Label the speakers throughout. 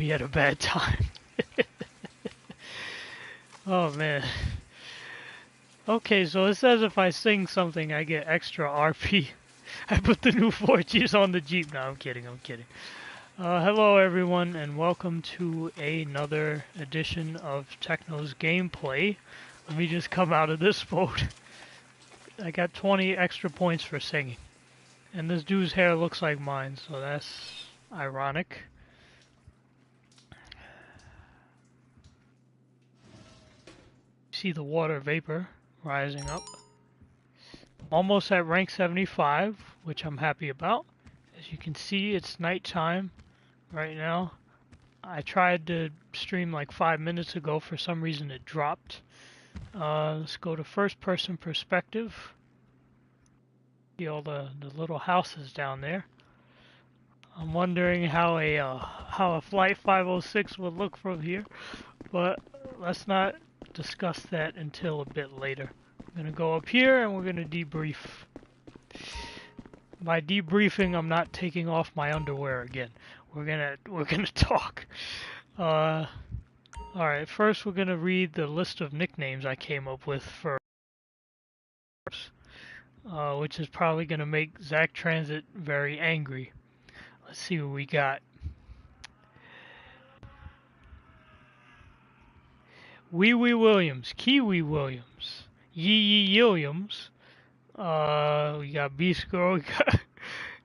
Speaker 1: We had a bad time. Oh man. Okay, so it says if I sing something, I get extra RP. I put the new 4Gs on the Jeep. No, I'm kidding. Hello everyone, and welcome to another edition of Techno's gameplay. Let me just come out of this mode. I got 20 extra points for singing. And this dude's hair looks like mine, so that's ironic. See the water vapor rising up. Almost at rank 75, which I'm happy about. As you can see, it's nighttime right now. I tried to stream like 5 minutes ago. For some reason it dropped. Let's go to first person perspective. See all the little houses down there. I'm wondering how a Flight 506 would look from here, but let's not discuss that until a bit later. I'm gonna go up here and we're gonna debrief. By debriefing, I'm not taking off my underwear again. We're gonna talk. Alright, first we're gonna read the list of nicknames I came up with for which is probably gonna make Zach Transit very angry. Let's see what we got. Wee Wee Williams, Kiwi Williams, Yee Yee Williams. We got Beast Girl, we got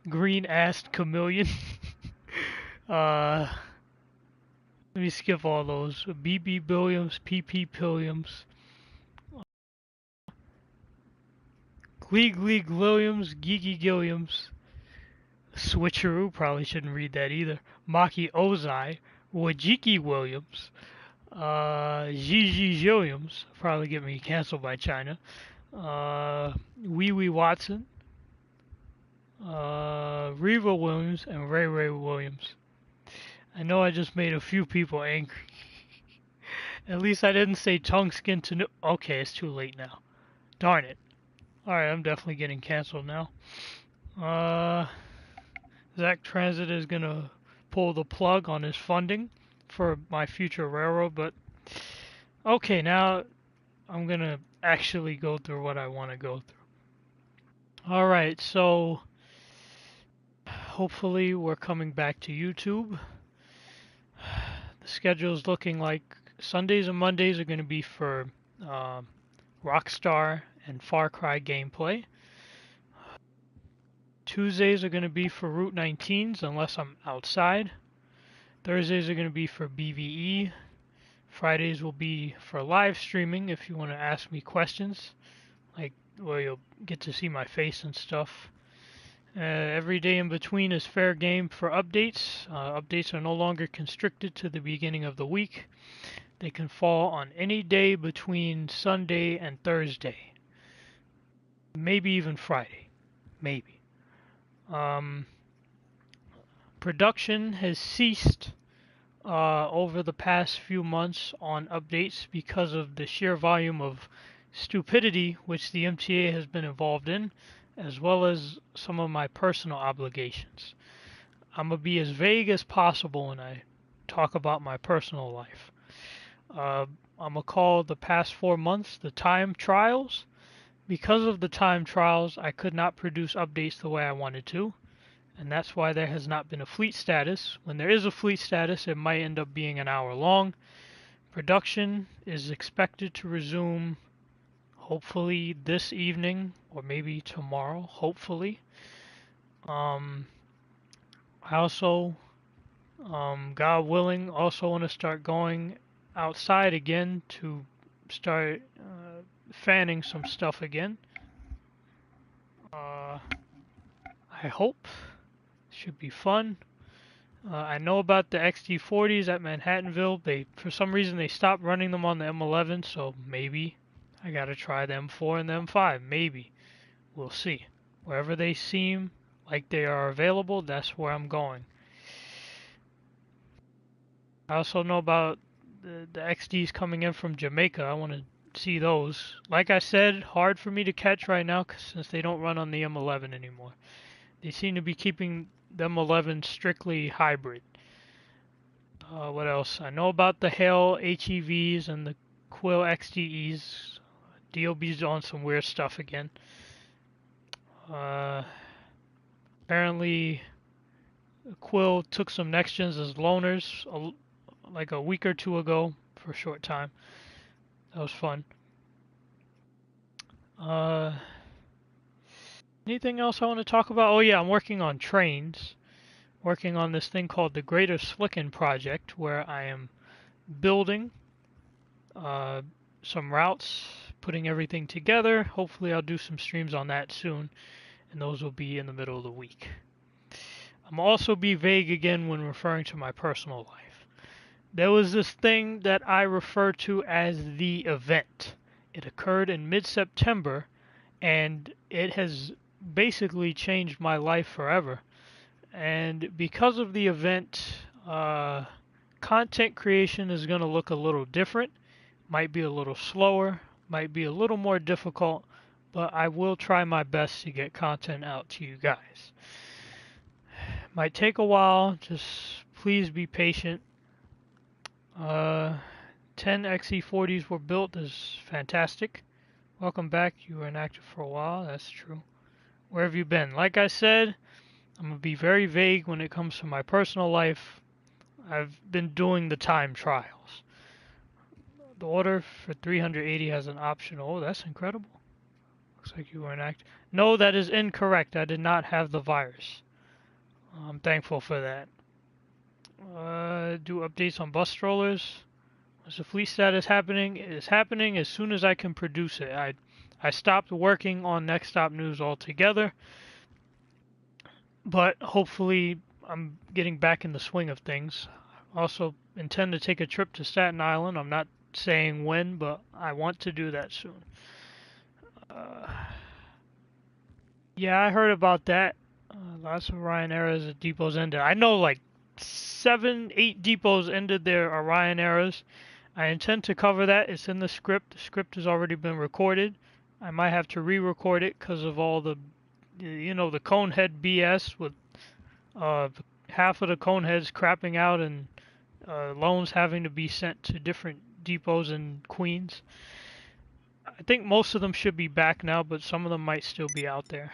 Speaker 1: Green-assed Chameleon. Let me skip all those. BB Billiams, PP Pilliams, Gleeg Williams, Geeky Gilliams, Switcheroo, probably shouldn't read that either. Maki Ozai, Wajiki Williams, Gigi Williams, probably get me canceled by China. Wee Wee Watson, Reva Williams, and Ray Ray Williams. I know I just made a few people angry. At least I didn't say tongue skin to no. Okay, it's too late now. Darn it. Alright, I'm definitely getting canceled now. Zach Transit is gonna pull the plug on his funding for my future railroad, but okay, now I'm gonna actually go through what I want to go through. Alright, so hopefully we're coming back to YouTube. The schedule is looking like Sundays and Mondays are going to be for Rockstar and Far Cry gameplay. Tuesdays are going to be for Route 19s unless I'm outside. Thursdays are going to be for BVE. Fridays will be for live streaming if you want to ask me questions, like where you'll get to see my face and stuff. Every day in between is fair game for updates. Updates are no longer constricted to the beginning of the week. They can fall on any day between Sunday and Thursday. Maybe even Friday. Maybe. Production has ceased over the past few months on updates because of the sheer volume of stupidity which the MTA has been involved in, as well as some of my personal obligations. I'm going to be as vague as possible when I talk about my personal life. I'm going to call the past 4 months the time trials. Because of the time trials, I could not produce updates the way I wanted to, and that's why there has not been a fleet status. When there is a fleet status, it might end up being an hour long. Production is expected to resume hopefully this evening or maybe tomorrow, hopefully. I also, God willing, also want to start going outside again to start fanning some stuff again. I hope. Should be fun. I know about the XT40s at Manhattanville. For some reason they stopped running them on the M11, so maybe I gotta try the M4 and the M5. Maybe. We'll see. Wherever they seem like they are available, that's where I'm going. I also know about the XDs coming in from Jamaica. I want to see those. Like I said, hard for me to catch right now since they don't run on the M11 anymore. They seem to be keeping the M11 strictly hybrid. What else? I know about the Hail HEVs and the Quill XDEs. DOB's on some weird stuff again. Apparently, Quill took some next gens as loaners like a week or two ago for a short time. That was fun. Anything else I want to talk about? Oh yeah, I'm working on trains. Working on this thing called the Greater Slicken Project, where I am building some routes, putting everything together. Hopefully I'll do some streams on that soon, and those will be in the middle of the week. I'm also be vague again when referring to my personal life. There was this thing that I refer to as the event. It occurred in mid-September, and it has basically changed my life forever. And because of the event, content creation is going to look a little different. Might be a little slower, might be a little more difficult, but I will try my best to get content out to you guys. Might take a while, just please be patient. 10 XE40s were built is fantastic. Welcome back, you were inactive for a while, that's true. Where have you been? Like I said, I'm going to be very vague when it comes to my personal life. I've been doing the time trials. The order for 380 has an option. Oh, that's incredible. Looks like you were inactive. No, that is incorrect. I did not have the virus. I'm thankful for that. Do updates on bus strollers. What's the fleet status happening? It is happening as soon as I can produce it. I stopped working on Next Stop News altogether, but hopefully I'm getting back in the swing of things. I also intend to take a trip to Staten Island. I'm not saying when, but I want to do that soon. Yeah, I heard about that. Lots of Orion eras at depots ended. I know like 7, 8 depots ended their Orion eras. I intend to cover that. It's in the script. The script has already been recorded. I might have to re-record it because of all the, the conehead BS with half of the coneheads crapping out and loans having to be sent to different depots in Queens. I think most of them should be back now, but some of them might still be out there.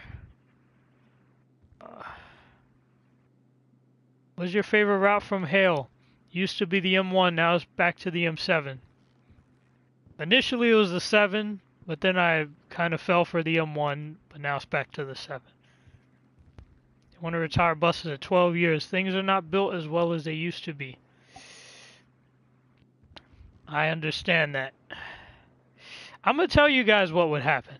Speaker 1: What's your favorite route from Hale? Used to be the M1, now it's back to the M7. Initially it was the 7, but then I kind of fell for the M1, but now it's back to the 7. I want to retire buses at 12 years. Things are not built as well as they used to be. I understand that. I'm going to tell you guys what would happen.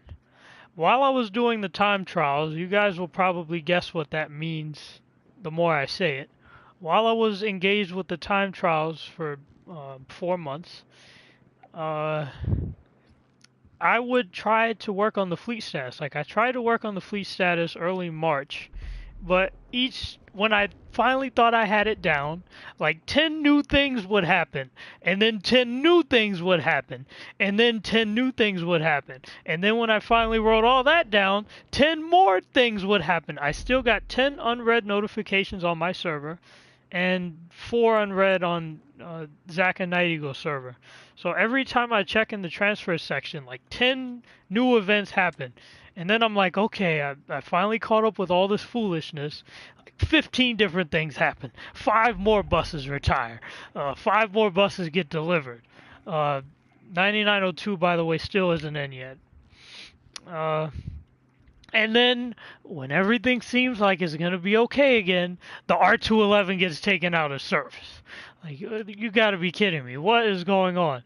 Speaker 1: While I was doing the time trials, you guys will probably guess what that means the more I say it. While I was engaged with the time trials for 4 months, I would try to work on the fleet status. Like I tried to work on the fleet status early March, but when I finally thought I had it down, like 10 new things would happen, and then 10 new things would happen, and then 10 new things would happen, and then when I finally wrote all that down, 10 more things would happen. I still got 10 unread notifications on my server, and 4 unread on Zach and Night Eagle server. So every time I check in the transfer section, like 10 new events happen. And then I'm like, okay, I finally caught up with all this foolishness. Like 15 different things happen. 5 more buses retire. 5 more buses get delivered. 9902, by the way, still isn't in yet. And then, when everything seems like it's going to be okay again, the R211 gets taken out of service. Like, you got to be kidding me. What is going on?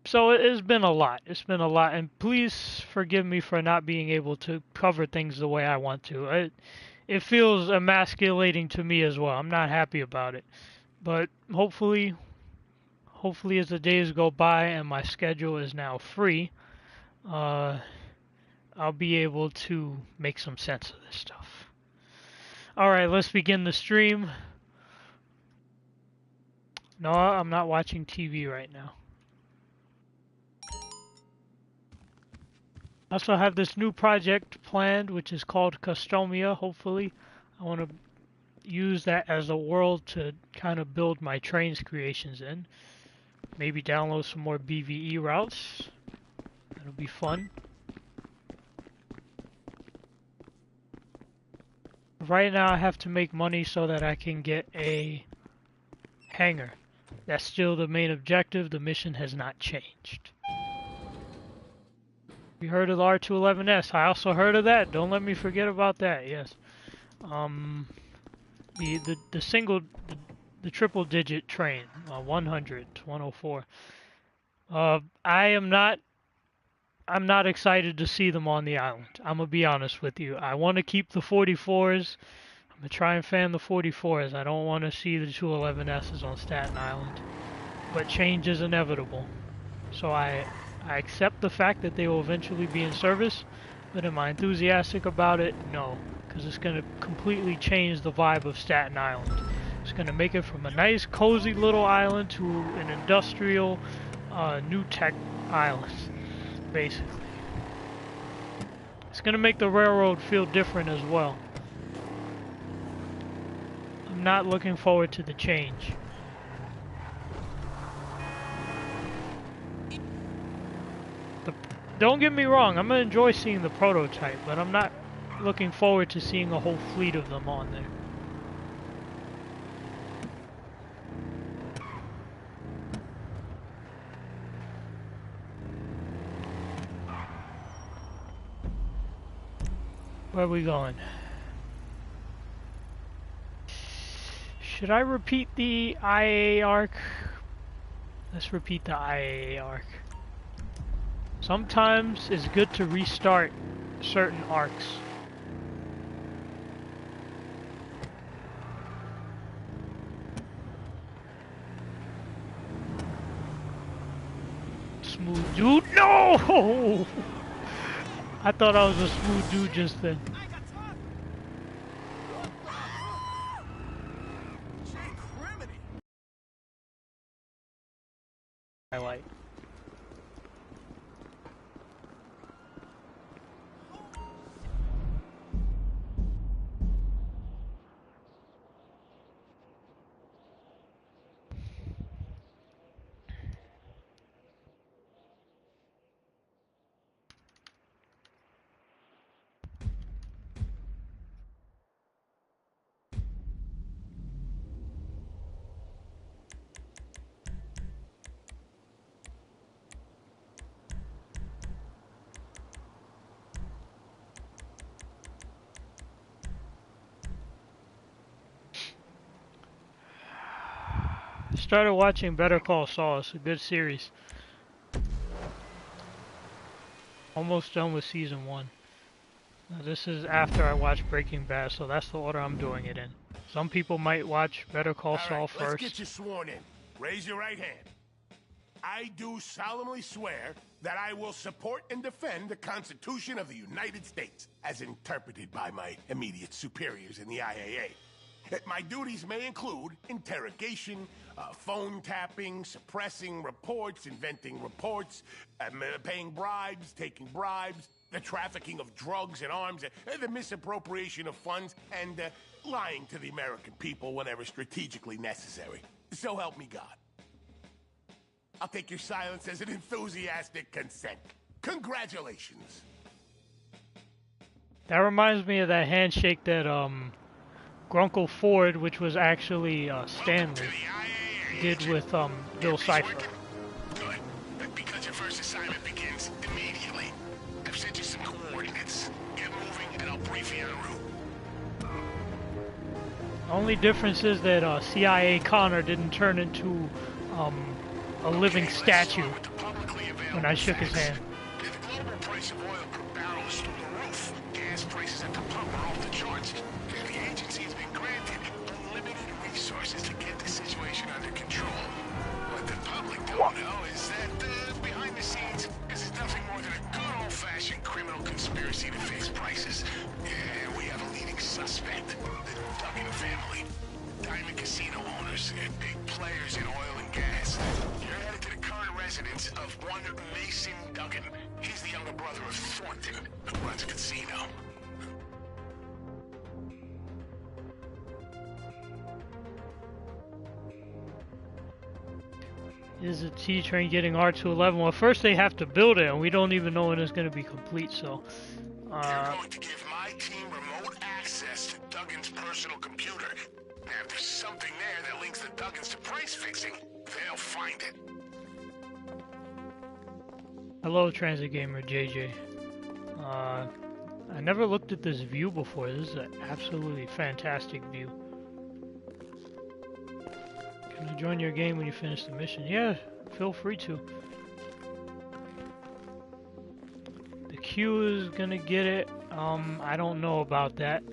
Speaker 1: So it's been a lot. It's been a lot. And please forgive me for not being able to cover things the way I want to. It feels emasculating to me as well. I'm not happy about it. But hopefully as the days go by and my schedule is now free, I'll be able to make some sense of this stuff. Alright, let's begin the stream. No, I'm not watching TV right now. I also have this new project planned, which is called Customia, hopefully. I want to use that as a world to kind of build my trains creations in. Maybe download some more BVE routes. That'll be fun. Right now I have to make money so that I can get a hangar. That's still the main objective. The mission has not changed. We heard of the R211S. I also heard of that. Don't let me forget about that. Yes. The single, the triple digit train, 100, 104. I'm not excited to see them on the island. I'm gonna be honest with you. I want to keep the 44s. I'm gonna try and fan the 44s. I don't want to see the 211Ss on Staten Island. But change is inevitable. So I accept the fact that they will eventually be in service, but am I enthusiastic about it? No, because it's going to completely change the vibe of Staten Island. It's going to make it from a nice, cozy little island to an industrial, new tech island, basically. It's going to make the railroad feel different as well. I'm not looking forward to the change. Don't get me wrong, I'm going to enjoy seeing the prototype, but I'm not looking forward to seeing a whole fleet of them on there. Where are we going? Should I repeat the IAA arc? Let's repeat the IAA arc. Sometimes it's good to restart certain arcs. Smooth dude, no! I thought I was a smooth dude just then. Highlight. Started watching Better Call Saul. It's a good series. Almost done with season 1. Now, this is after I watch Breaking Bad, so that's the order I'm doing it in. Some people might watch Better Call Saul first.
Speaker 2: Let's get you sworn in. Raise your right hand. I do solemnly swear that I will support and defend the Constitution of the United States, as interpreted by my immediate superiors in the IAA. My duties may include interrogation, phone tapping, suppressing reports, inventing reports, paying bribes, taking bribes, the trafficking of drugs and arms, the misappropriation of funds, and lying to the American people whenever strategically necessary. So help me God. I'll take your silence as an enthusiastic consent. Congratulations.
Speaker 1: That reminds me of that handshake that Grunkle Ford, which was actually Stanley, did with Bill Cipher.
Speaker 2: Good. But because your first assignment begins immediately, I've sent you some coordinates. Get moving and I'll brief you en route.
Speaker 1: The only difference is that CIA Connor didn't turn into a living statue when I shook his hand.
Speaker 2: The global price of oil per barrel is through the roof. Gas prices at the pump are off the charts. The agency has been granted unlimited resources to get the situation under control. What the public don't know is that behind the scenes, this is nothing more than a good old-fashioned criminal conspiracy to fix prices. And we have a leading suspect, the Duggan family. Diamond casino owners and big players in oil and gas. You're headed to the current residence of one Mason Duggan. He's the younger brother of Thornton, who runs a casino.
Speaker 1: Is the T train getting R211? Well, first they have to build it, and we don't even know when it's going to be complete, so...
Speaker 2: They're going to give my team remote access to Duggan's personal computer. Now, if there's something there that links the Duggans to price fixing, they'll find it.
Speaker 1: Hello, Transit Gamer JJ. I never looked at this view before. This is an absolutely fantastic view. Can I join your game when you finish the mission? Yeah, feel free to. The Q is gonna get it. I don't know about that.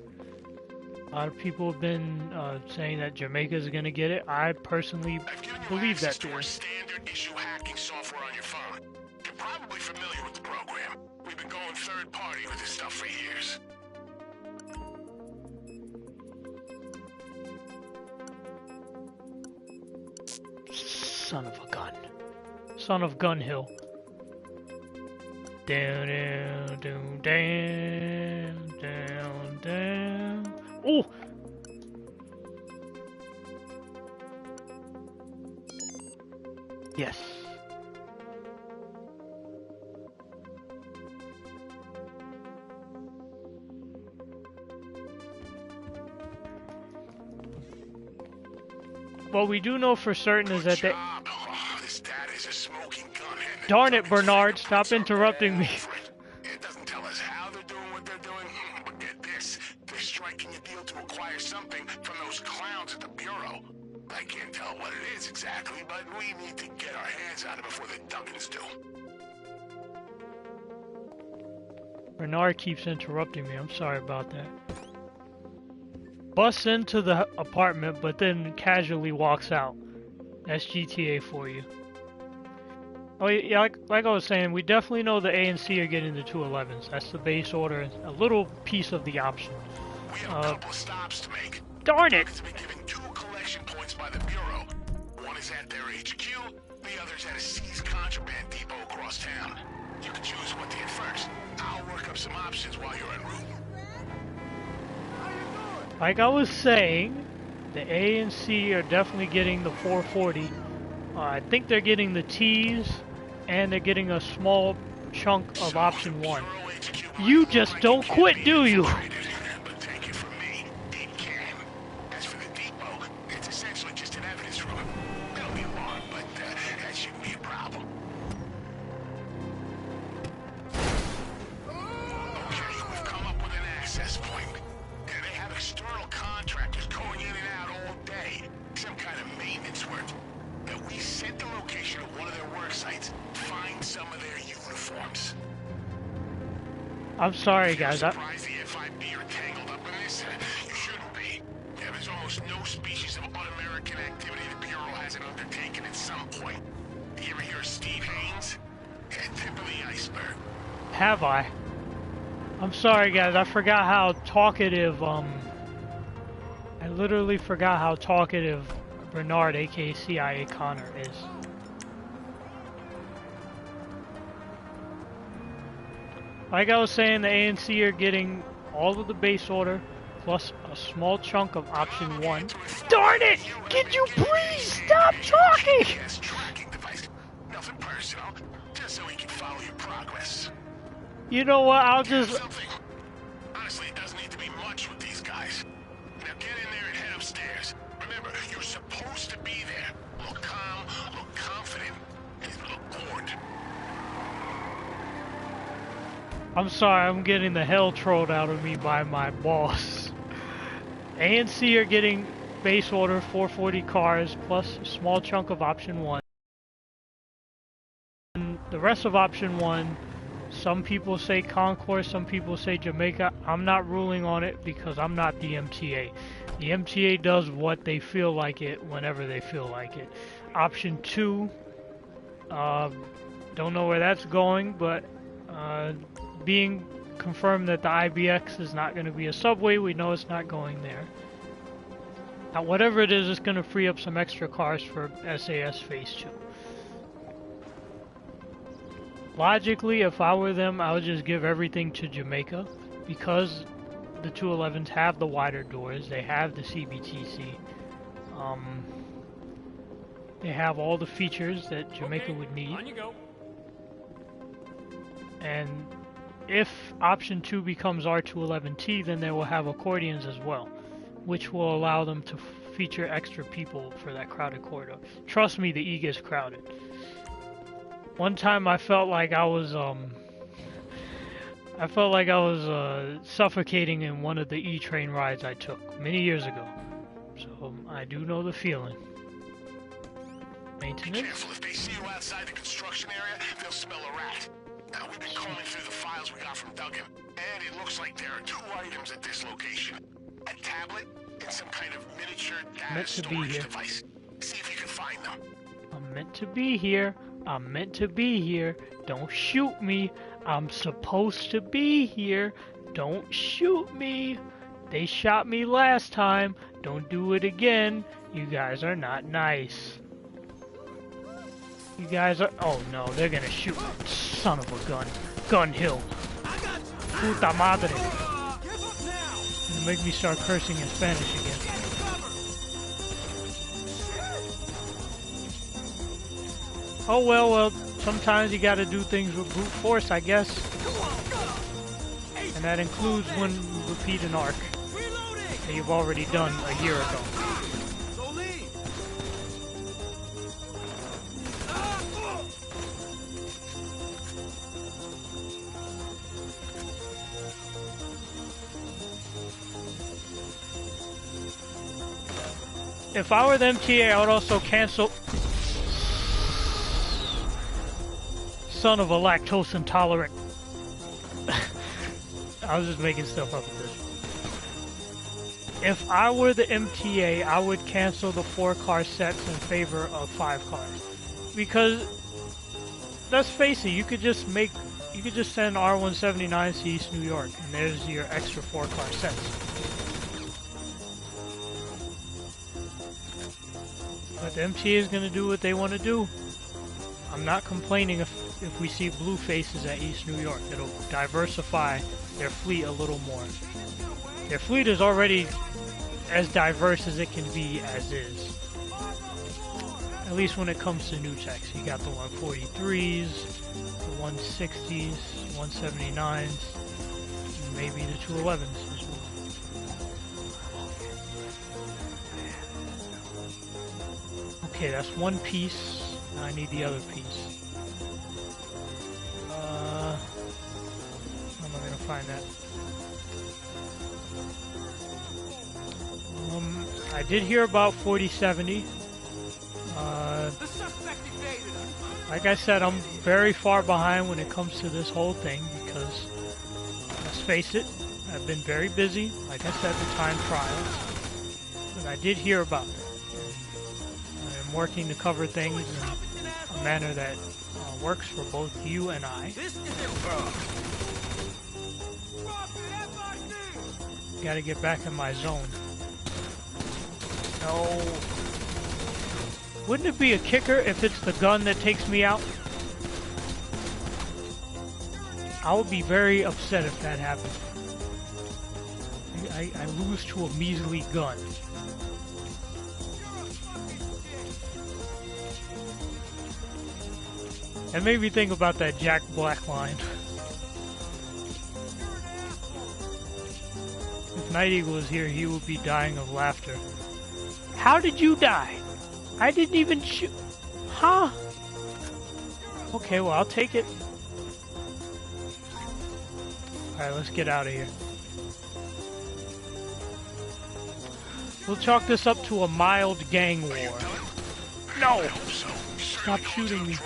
Speaker 1: A lot of people have been saying that Jamaica is gonna get it. I personally believe that too.
Speaker 2: Standard issue hacking software on your phone. You're probably familiar with the program. We've been going third party with this stuff for years.
Speaker 1: Son of a gun. Son of Gun Hill. Down, down, down, down, down, down. Oh! Yes. What we do know for certain is that they...
Speaker 2: This data is a smoking gun.
Speaker 1: Darn it, Bernard, stop interrupting me.
Speaker 2: It doesn't tell us how they're doing what they're doing, but get this. They're striking a deal to acquire something from those clowns at the Bureau. I can't tell what it is exactly, but we need to get our hands on it before the Duggans do.
Speaker 1: Bernard keeps interrupting me. I'm sorry about that. Busts into the apartment, but then casually walks out. That's GTA for you. Oh yeah, like I was saying, we definitely know the A and C are getting the 211s. That's the base order, a little piece of the option.
Speaker 2: We have a couple of stops to make.
Speaker 1: Darn it!
Speaker 2: It's been given 2 collection points by the Bureau. One is at their HQ, the other's at a seized contraband depot across town. You can choose what to hit first. I'll work up some options while you're en route.
Speaker 1: Like I was saying, the A and C are definitely getting the 440. I think they're getting the T's, and they're getting a small chunk of option 1. You just don't quit, do you?
Speaker 2: But take it from me, it can. As for the depot, it's essentially just an evidence room. It'll be long, but that shouldn't be a problem. Okay, we've come up with an access point. They have external contractors going in and out all day. Some kind of maintenance work. Now we set the location of one of their work sites. Find some of their uniforms.
Speaker 1: I'm sorry, guys.
Speaker 2: Surprised the FIB are tangled up in this? You shouldn't be. Yeah, there's almost no species of un-American activity the Bureau hasn't undertaken at some point. You ever hear of Steve Haynes? Tip of the iceberg.
Speaker 1: Have I? I'm sorry, guys. I forgot how talkative, I literally forgot how talkative Bernard, aka CIA Connor, is. Like I was saying, the ANC are getting all of the base order, plus a small chunk of option 1. Darn it! Could you please stop talking?
Speaker 2: Nothing personal, just so we can follow your progress.
Speaker 1: You know what, I'll just...
Speaker 2: Honestly, it doesn't need to be much with these guys. Now get in there and head upstairs. Remember, you're supposed to be there. Look calm, look confident, and look bored.
Speaker 1: I'm sorry, I'm getting the hell trolled out of me by my boss. ANC are getting base order 440 cars, plus a small chunk of option 1. And the rest of option 1, some people say Concourse, some people say Jamaica. I'm not ruling on it because I'm not the MTA. The MTA does what they feel like it whenever they feel like it. Option 2, don't know where that's going, but being confirmed that the IBX is not going to be a subway, we know it's not going there. Now whatever it is, it's going to free up some extra cars for SAS Phase 2. Logically, if I were them, I would just give everything to Jamaica, because the 211s have the wider doors, they have the CBTC. They have all the features that Jamaica would need.
Speaker 3: On you go.
Speaker 1: And if option 2 becomes R211T, then they will have accordions as well, which will allow them to feature extra people for that crowded corridor. Trust me, the E gets crowded. One time I felt like I was suffocating in one of the E train rides I took many years ago. So I do know the feeling. Maintenance.
Speaker 2: Be careful. If they see you outside the construction area, they'll smell a rat. Now, we've been combing through the files we got from Duggan, and it looks like there are 2 items at this location. A tablet and some kind of miniature data storage device. See if you can find them.
Speaker 1: I'm meant to be here. I'm meant to be here. Don't shoot me. I'm supposed to be here. Don't shoot me. They shot me last time. Don't do it again. You guys are not nice. You guys are... Oh no, they're gonna shoot me. Son of a gun. Gun hill. Puta madre. It'll make me start cursing in Spanish again. Oh well, sometimes you gotta do things with brute force, I guess. And that includes when you repeat an arc that you've already done a year ago. If I were the MTA, I would also cancel... Son of a lactose intolerant. I was just making stuff up at this. If I were the MTA, I would cancel the 4-car sets in favor of 5 cars. Because, let's face it, you could just send R179s to East New York, and there's your extra 4-car sets. But the MTA is going to do what they want to do. I'm not complaining if we see blue faces at East New York. It'll diversify their fleet a little more. Their fleet is already as diverse as it can be as is. At least when it comes to new techs. You got the 143s, the 160s, 179s, and maybe the 211s as well. Okay, that's one piece. Now I need the other piece. How am I gonna find that? I did hear about 4070. Like I said, I'm very far behind when it comes to this whole thing because, let's face it, I've been very busy. Like I said, the time trials. But I did hear about it. I'm working to cover things in a manner that works for both you and I. Gotta get back in my zone. No. Wouldn't it be a kicker if it's the gun that takes me out? I would be very upset if that happened. I lose to a measly gun. That made me think about that Jack Black line. If Night Eagle was here, he would be dying of laughter. How did you die? I didn't even shoot. Huh? Okay, well, I'll take it. Alright, let's get out of here. We'll chalk this up to a mild gang war. No! Stop shooting me.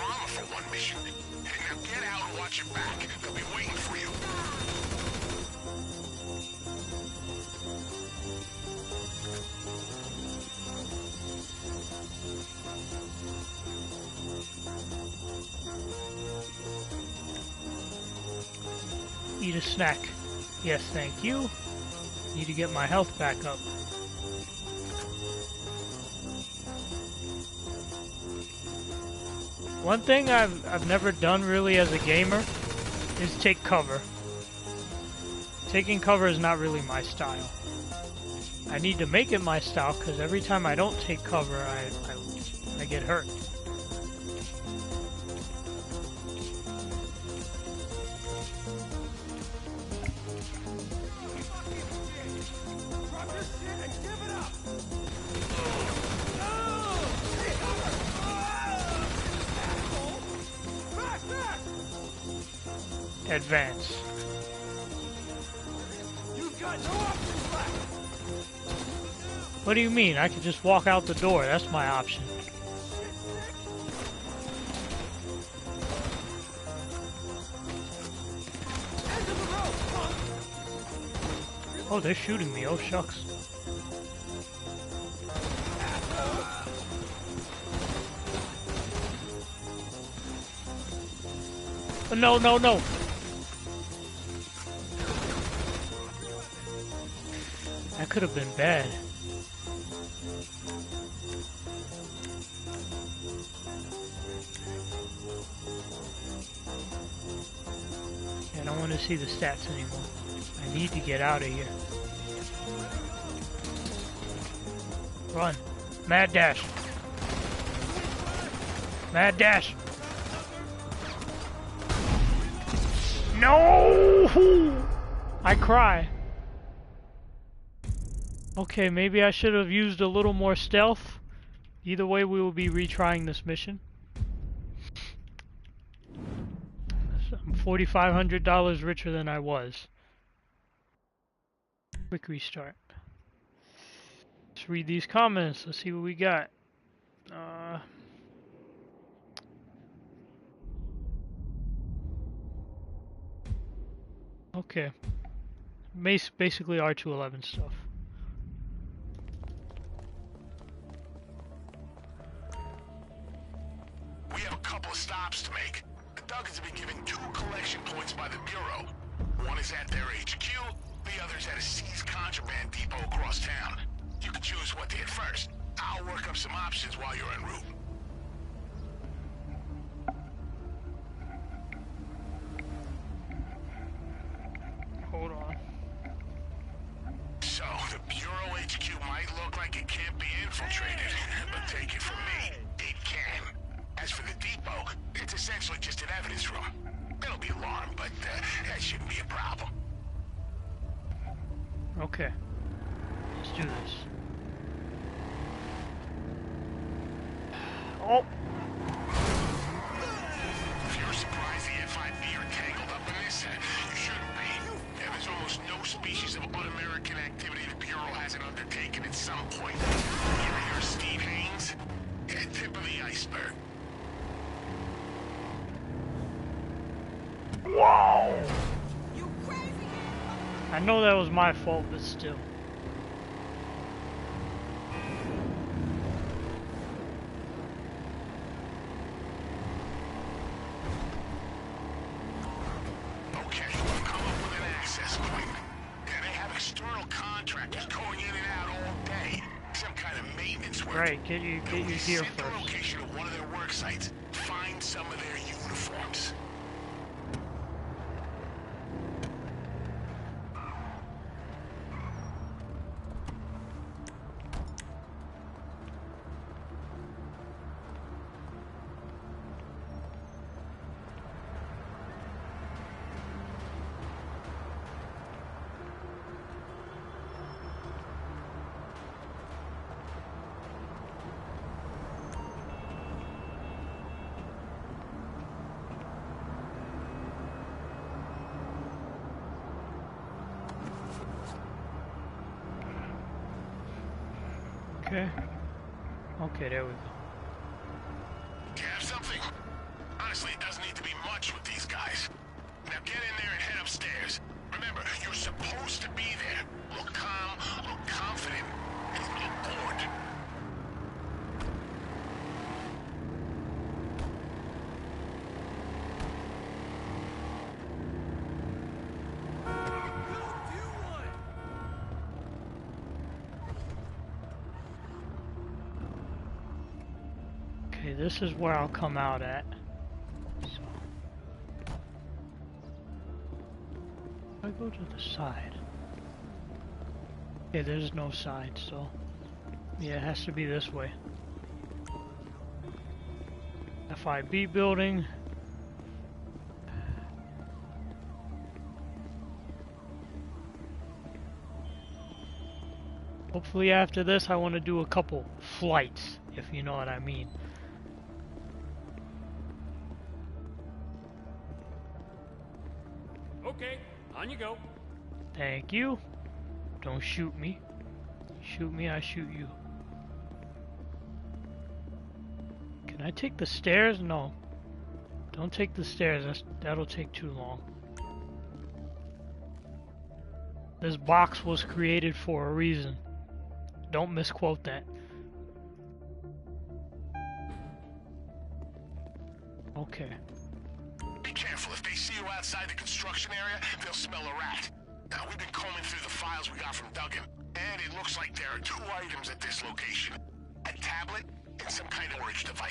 Speaker 1: Eat a snack. Yes, thank you. Need to get my health back up. One thing I've never done really as a gamer is take cover. Taking cover is not really my style. I need to make it my style because every time I don't take cover, I get hurt. Advance.
Speaker 3: You've got no options left.
Speaker 1: What do you mean? I could just walk out the door. That's my option.
Speaker 3: End of the road, punk.
Speaker 1: Oh, they're shooting me. Oh, shucks. Oh, no, no, no. That could have been bad. I don't want to see the stats anymore. I need to get out of here. Run. Mad dash. Mad dash. No! I cry. Okay, maybe I should have used a little more stealth. Either way, we will be retrying this mission. I'm $4,500 richer than I was. Quick restart. Let's read these comments. Let's see what we got. Okay. Basically R211 stuff.
Speaker 2: We have a couple of stops to make. The Duggars have been given 2 collection points by the Bureau. One is at their HQ, the other is at a seized contraband depot across town. You can choose what to hit first. I'll work up some options while you're en route.
Speaker 1: Hold on.
Speaker 2: So, the Bureau HQ might look like it can't be infiltrated, but take it from me, it can. As for the depot, it's essentially just an evidence room. It'll be alarmed, but that shouldn't be a problem.
Speaker 1: Okay. Let's do this. Oh!
Speaker 2: If you're surprised the FIB are tangled up in this, you shouldn't be. Yeah, there's almost no species of un-American activity the Bureau hasn't undertaken at some point. You ever hear of Steve Haynes? Yeah, tip of the iceberg.
Speaker 1: Whoa! You crazy! I know that was my fault, but still.
Speaker 2: Okay, we'll come up with an access point. Yeah, they have external contractors going in and out all day. Some kind of maintenance work.
Speaker 1: Right, get your gear
Speaker 2: Set the
Speaker 1: first.
Speaker 2: location of one of their work sites. Find some of their uniforms.
Speaker 1: Okay. Okay, there we go.
Speaker 2: Do you have something? Honestly, it doesn't need to be much with these guys. Now get in there and head upstairs. Remember, you're supposed to be there. Look calm, look confident, and look bored.
Speaker 1: Okay, this is where I'll come out at. So, if I go to the side. Yeah, there's no side, so yeah, it has to be this way. FIB building. Hopefully after this I want to do a couple flights, if you know what I mean.
Speaker 3: Okay, on you go.
Speaker 1: Thank you. Don't shoot me. Shoot me, I shoot you. Can I take the stairs? No. Don't take the stairs. That'll take too long. This box was created for a reason. Don't misquote that. Okay.
Speaker 2: Be careful. If they see you outside the construction area, they'll smell a rat. Now, we've been combing through the files we got from Duggan, and it looks like there are 2 items at this location. A tablet and some kind of storage device.